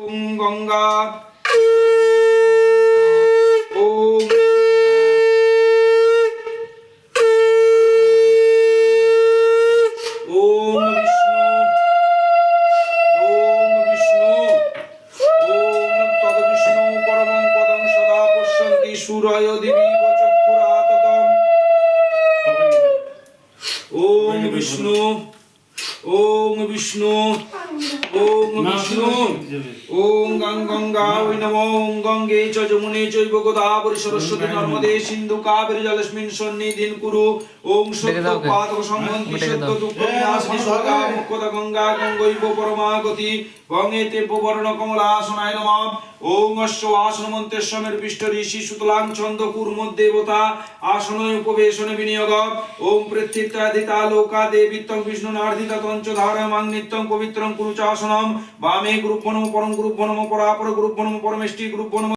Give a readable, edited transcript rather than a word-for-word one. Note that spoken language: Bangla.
ওম গঙ্গা ওম ওম বিষ্ণু ওম তদ্বিষ্ণু পরমং পদং সদা পশ্যন্তি সূরয় দিবিব চক্ষুরাততম ওম বিষ্ণু ওম বিষ্ণু ওম বিষ্ণু ওম গঙ্গা ওই নমো ওম গঙ্গে চ যমুনে চৈব গোদাবরী সরস্বতী নর্মদে সিন্ধু কাবেরী জলেস্মিন সন্নিধিং কুরু ওম সত্য পাদক সম্বন্ধি সত্য দুঃখ বিনাশিনী সদা মুখ্যতা গঙ্গা গঙ্গৈব পরমাগতি গঙ্গেতে বর্ণ কমলাসনায় নমঃ ওম অশ্ব আসন মন্ত্রেশ্বমের পৃষ্ঠ ঋষি সুতলাং ছন্দ কুর্ম দেবতা আসনে উপবেশনে বিনিয়োগ ওম পৃথিবীত্যাদিতা লোকা দেবিত্বং বিষ্ণু নার্দিতা তঞ্চ ধারমাং নিত্যং পবিত্রং কুরুচাসনম বামে গুরুভ্যো নমঃ পরম গুরুভ্যো নমঃ পরাপর গুরুভ্যো নমঃ পরমেষ্টি গুরুভ্যো নমঃ